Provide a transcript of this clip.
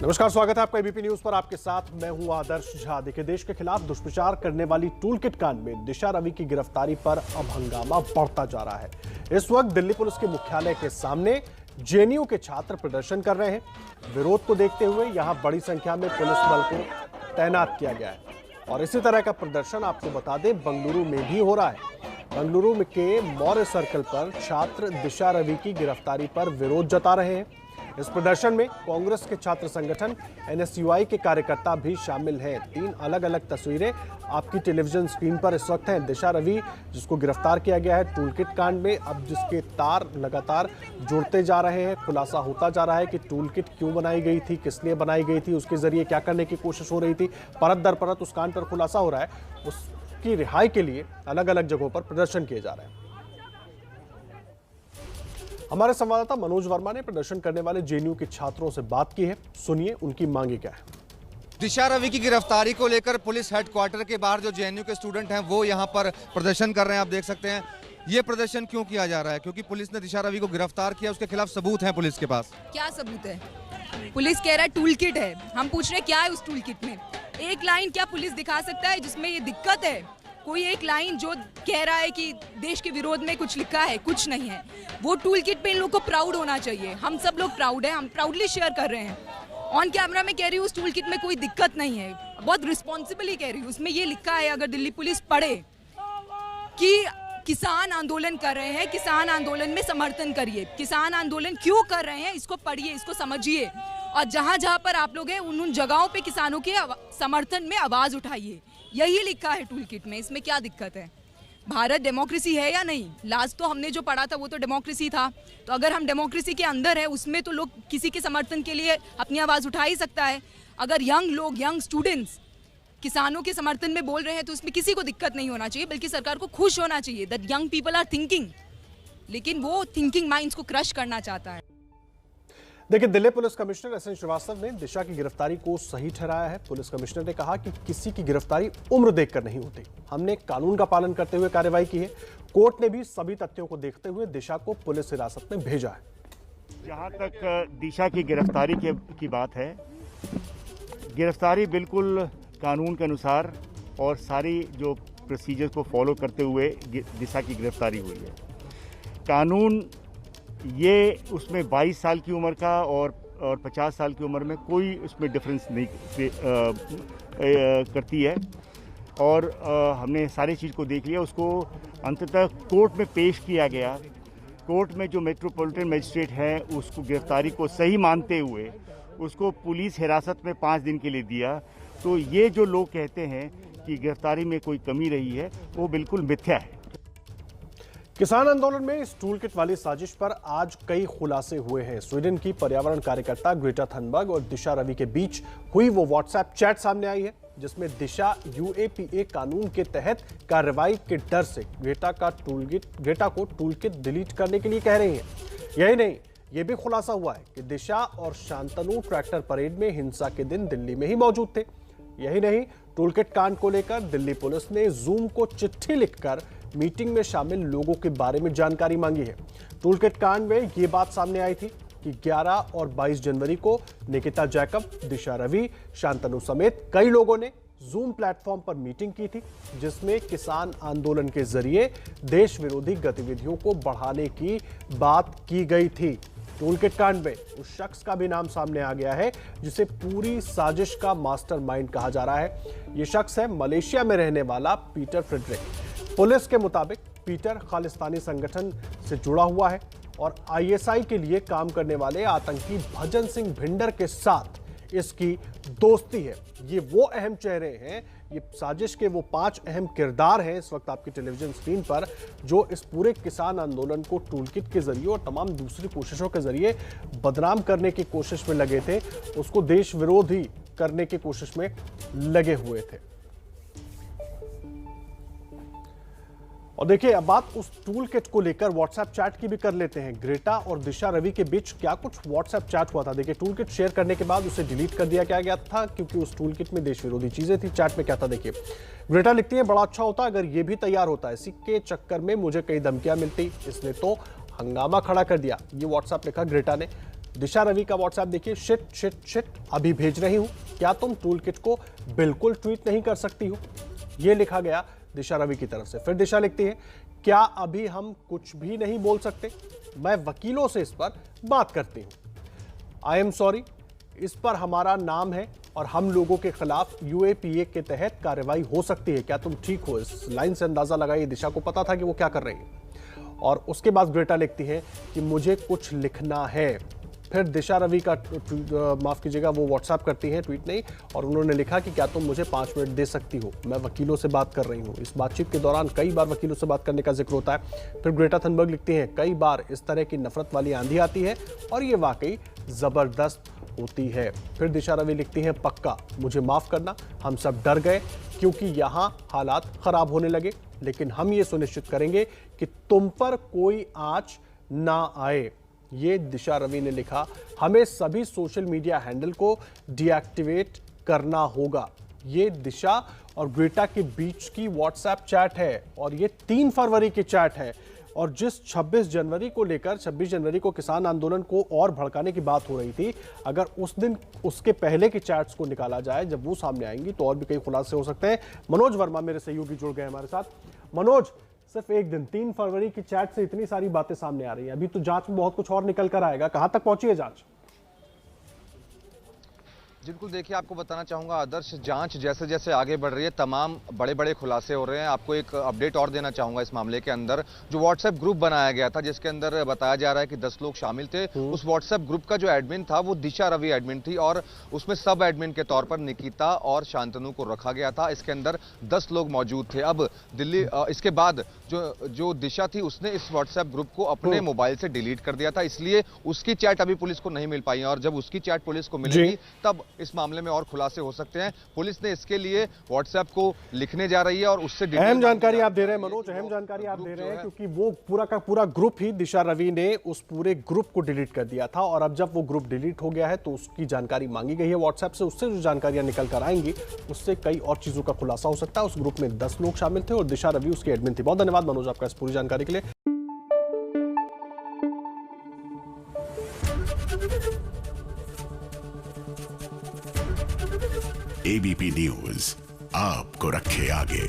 नमस्कार, स्वागत है आपका एबीपी न्यूज पर। आपके साथ मैं हूं आदर्श झा। देखिए, देश के खिलाफ दुष्प्रचार करने वाली टूलकिट कांड में दिशा रवि की गिरफ्तारी पर अब हंगामा बढ़ता जा रहा है। इस वक्त दिल्ली पुलिस के मुख्यालय के सामने जेएनयू के छात्र प्रदर्शन कर रहे हैं। विरोध को देखते हुए यहां बड़ी संख्या में पुलिस बल को तैनात किया गया है और इसी तरह का प्रदर्शन आपको बता दें बेंगलुरु में भी हो रहा है। बेंगलुरु के मौर्य सर्कल पर छात्र दिशा रवि की गिरफ्तारी पर विरोध जता रहे हैं। इस प्रदर्शन में कांग्रेस के छात्र संगठन एनएसयूआई के कार्यकर्ता भी शामिल हैं। 3 अलग अलग तस्वीरें आपकी टेलीविजन स्क्रीन पर इस वक्त हैं। दिशा रवि जिसको गिरफ्तार किया गया है टूलकिट कांड में, अब जिसके तार लगातार जुड़ते जा रहे हैं, खुलासा होता जा रहा है कि टूलकिट क्यों बनाई गई थी, किस लिए बनाई गई थी, उसके जरिए क्या करने की कोशिश हो रही थी। परत दर परत उस कांड पर खुलासा हो रहा है। उसकी रिहाई के लिए अलग अलग जगहों पर प्रदर्शन किए जा रहे हैं। हमारे संवाददाता मनोज वर्मा ने प्रदर्शन करने वाले जेएनयू के छात्रों से बात की है। सुनिए उनकी मांगे क्या है। दिशा रवि की गिरफ्तारी को लेकर पुलिस हेडक्वार्टर के बाहर जो जेएनयू के स्टूडेंट हैं वो यहां पर प्रदर्शन कर रहे हैं। आप देख सकते हैं ये प्रदर्शन क्यों किया जा रहा है, क्योंकि पुलिस ने दिशा रवि को गिरफ्तार किया, उसके खिलाफ सबूत हैं पुलिस के पास। क्या सबूत है? पुलिस कह रहा है टूल किट है। हम पूछ रहे हैं क्या है उस टूल किट में। एक लाइन क्या पुलिस दिखा सकता है जिसमें ये दिक्कत है? कोई एक लाइन जो कह रहा है कि देश के विरोध में कुछ लिखा है? कुछ नहीं है। वो टूल किट पे इन लोगों को प्राउड होना चाहिए। हम सब लोग प्राउड हैं, हम प्राउडली शेयर कर रहे हैं। ऑन कैमरा में कह रही हूँ उस टूल किट में कोई दिक्कत नहीं है, बहुत रिस्पॉन्सिबली कह रही हूँ। उसमें ये लिखा है, अगर दिल्ली पुलिस पढ़े कि किसान आंदोलन कर रहे हैं, किसान आंदोलन में समर्थन करिए। किसान आंदोलन क्यों कर रहे हैं इसको पढ़िए, इसको समझिए, और जहां जहां पर आप लोग हैं उन जगहों पे किसानों के समर्थन में आवाज उठाइए। यही लिखा है टूल किट में। इसमें क्या दिक्कत है? भारत डेमोक्रेसी है या नहीं? लास्ट तो हमने जो पढ़ा था वो तो डेमोक्रेसी था। तो अगर हम डेमोक्रेसी के अंदर है, उसमें तो लोग किसी के समर्थन के लिए अपनी आवाज उठा ही सकता है। अगर यंग लोग, यंग स्टूडेंट्स किसानों के समर्थन में बोल रहे हैं तो उसमें किसी को दिक्कत नहीं होना चाहिए, बल्कि सरकार को खुश होना चाहिए that young people are thinking. लेकिन वो थिंकिंग माइंड्स को क्रश करना चाहता है। देखिए, Delhi police commissioner SN Shrivastava ने दिशा की गिरफ्तारी को सही ठहराया है। पुलिस कमिश्नर ने कहा कि किसी की गिरफ्तारी उम्र देखकर नहीं होती, हमने कानून का पालन करते हुए कार्रवाई की है। कोर्ट ने भी सभी तथ्यों को देखते हुए दिशा को पुलिस हिरासत में भेजा है। जहां तक दिशा की गिरफ्तारी की बात है, गिरफ्तारी बिल्कुल कानून के अनुसार और सारी जो प्रोसीजर को फॉलो करते हुए दिशा की गिरफ्तारी हुई है। कानून ये उसमें 22 साल की उम्र का और 50 साल की उम्र में कोई उसमें डिफरेंस नहीं करती है। और हमने सारी चीज़ को देख लिया। उसको अंततः कोर्ट में पेश किया गया। कोर्ट में जो मेट्रोपॉलिटन मजिस्ट्रेट हैं उसको गिरफ्तारी को सही मानते हुए उसको पुलिस हिरासत में 5 दिन के लिए दिया। तो ये जो लोग कहते हैं कि गिरफ्तारी में कोई कमी रही है वो बिल्कुल मिथ्या है। किसान आंदोलन में इस टूल किट वाली साजिश पर आज कई खुलासे हुए हैं। स्वीडन की पर्यावरण कार्यकर्ता ग्रेटा थनबर्ग और दिशा रवि के बीच हुई वो व्हाट्सएप चैट सामने आई है जिसमें दिशा यूएपीए कानून के तहत कार्रवाई के डर से ग्रेटा को टूल किट डिलीट करने के लिए कह रही है। यही नहीं, ये भी खुलासा हुआ है कि दिशा और शांतनु ट्रैक्टर परेड में हिंसा के दिन दिल्ली में ही मौजूद थे। यही नहीं, टूलकिट कांड को लेकर दिल्ली पुलिस ने जूम को चिट्ठी लिखकर मीटिंग में शामिल लोगों के बारे में जानकारी मांगी है। टूलकिट कांड में ये बात सामने आई थी कि 11 और 22 जनवरी को निकिता जैकब, दिशा रवि, शांतनु समेत कई लोगों ने जूम प्लेटफॉर्म पर मीटिंग की थी जिसमें किसान आंदोलन के जरिए देश विरोधी गतिविधियों को बढ़ाने की बात की गई थी। टूलकिट कांड में उस शख्स का भी नाम सामने आ गया है जिसे पूरी साजिश का मास्टरमाइंड कहा जा रहा है। यह शख्स है मलेशिया में रहने वाला पीटर फ्रेडरिक। पुलिस के मुताबिक पीटर खालिस्तानी संगठन से जुड़ा हुआ है और आईएसआई के लिए काम करने वाले आतंकी भजन सिंह भिंडर के साथ इसकी दोस्ती है। ये वो अहम चेहरे हैं, ये साजिश के वो 5 अहम किरदार हैं इस वक्त आपकी टेलीविजन स्क्रीन पर, जो इस पूरे किसान आंदोलन को टूलकिट के जरिए और तमाम दूसरी कोशिशों के जरिए बदनाम करने की कोशिश में लगे थे, उसको देश विरोधी करने की कोशिश में लगे हुए थे। और देखिए, अब बात उस टूल किट को लेकर व्हाट्सएप चैट की भी कर लेते हैं। ग्रेटा और दिशा रवि के बीच क्या कुछ व्हाट्सएप चैट हुआ था। देखिए, टूल किट शेयर करने के बाद उसे डिलीट कर दिया गया था क्योंकि उस टूल किट में देश विरोधी चीजें थी। चैट में क्या था देखिए। ग्रेटा लिखती है, बड़ा अच्छा होता अगर ये भी तैयार होता, इसी के चक्कर में मुझे कई धमकियां मिलती, इसने तो हंगामा खड़ा कर दिया। ये व्हाट्सएप लिखा ग्रेटा ने। दिशा रवि का व्हाट्सएप देखिए, शिट शिट शिट, अभी भेज रही हूं, क्या तुम टूल किट को बिल्कुल ट्वीट नहीं कर सकती हो? यह लिखा गया दिशा रवि की तरफ से। फिर दिशा लिखती है, क्या अभी हम कुछ भी नहीं बोल सकते? मैं वकीलों से इस पर बात करती हूं। आई एम सॉरी, इस पर हमारा नाम है और हम लोगों के खिलाफ यूएपीए के तहत कार्रवाई हो सकती है। क्या तुम ठीक हो? इस लाइन से अंदाजा लगाइए दिशा को पता था कि वो क्या कर रही है। और उसके बाद ग्रेटा लिखती है कि मुझे कुछ लिखना है। फिर दिशा रवि का माफ कीजिएगा, वो व्हाट्सएप करती हैं, ट्वीट नहीं, और उन्होंने लिखा कि क्या तुम मुझे 5 मिनट दे सकती हो? मैं वकीलों से बात कर रही हूं। इस बातचीत के दौरान कई बार वकीलों से बात करने का जिक्र होता है। फिर ग्रेटा थनबर्ग लिखती हैं, कई बार इस तरह की नफरत वाली आंधी आती है और ये वाकई जबरदस्त होती है। फिर दिशा रवि लिखती हैं, पक्का मुझे माफ करना, हम सब डर गए क्योंकि यहां हालात खराब होने लगे, लेकिन हम ये सुनिश्चित करेंगे कि तुम पर कोई आंच ना आए। ये दिशा रवि ने लिखा। हमें सभी सोशल मीडिया हैंडल को डीएक्टिवेट करना होगा। ये दिशा और ग्रेटा के बीच की व्हाट्सएप चैट है और ये 3 फरवरी की चैट है। और जिस 26 जनवरी को लेकर 26 जनवरी को किसान आंदोलन को और भड़काने की बात हो रही थी, अगर उस दिन उसके पहले की चैट्स को निकाला जाए, जब वो सामने आएंगी तो और भी कई खुलासे हो सकते हैं। मनोज वर्मा मेरे सहयोगी जुड़ गए हमारे साथ। मनोज, सिर्फ एक दिन 3 फरवरी की चैट से इतनी सारी बातें सामने आ रही हैं, अभी तो जांच में बहुत कुछ और निकल कर आएगा, कहां तक पहुंची है जांच? बिल्कुल, देखिए आपको बताना चाहूंगा आदर्श, जांच जैसे जैसे आगे बढ़ रही है तमाम बड़े बड़े खुलासे हो रहे हैं। आपको एक अपडेट और देना चाहूंगा इस मामले के अंदर। जो व्हाट्सएप ग्रुप बनाया गया था जिसके अंदर बताया जा रहा है कि 10 लोग शामिल थे, उस व्हाट्सएप ग्रुप का जो एडमिन था वो दिशा रवि एडमिन थी और उसमें सब एडमिन के तौर पर निकिता और शांतनु को रखा गया था। इसके अंदर 10 लोग मौजूद थे। अब दिल्ली इसके बाद जो दिशा थी उसने इस व्हाट्सएप ग्रुप को अपने मोबाइल से डिलीट कर दिया था, इसलिए उसकी चैट अभी पुलिस को नहीं मिल पाई है और जब उसकी चैट पुलिस को मिलेगी तब इस मामले में और खुलासे हो सकते हैं। पुलिस ने इसके लिए व्हाट्सएप को लिखने जा रही है और उससे अहम जानकारी आप दे रहे हैं मनोज, अहम जानकारी आप दे रहे हैं क्योंकि वो पूरा का पूरा ग्रुप ही दिशा रवि ने उस पूरे ग्रुप को डिलीट कर दिया था और अब जब वो ग्रुप डिलीट हो गया है तो उसकी जानकारी मांगी गई है व्हाट्सएप से। उससे जो जानकारियां निकल कर आएंगी उससे कई और चीजों का खुलासा हो सकता है। उस ग्रुप में 10 लोग शामिल थे और दिशा रवि उसकी एडमिन थी। बहुत धन्यवाद मनोज आपका इस पूरी जानकारी के लिए। एबीपी न्यूज आपको रखे आगे।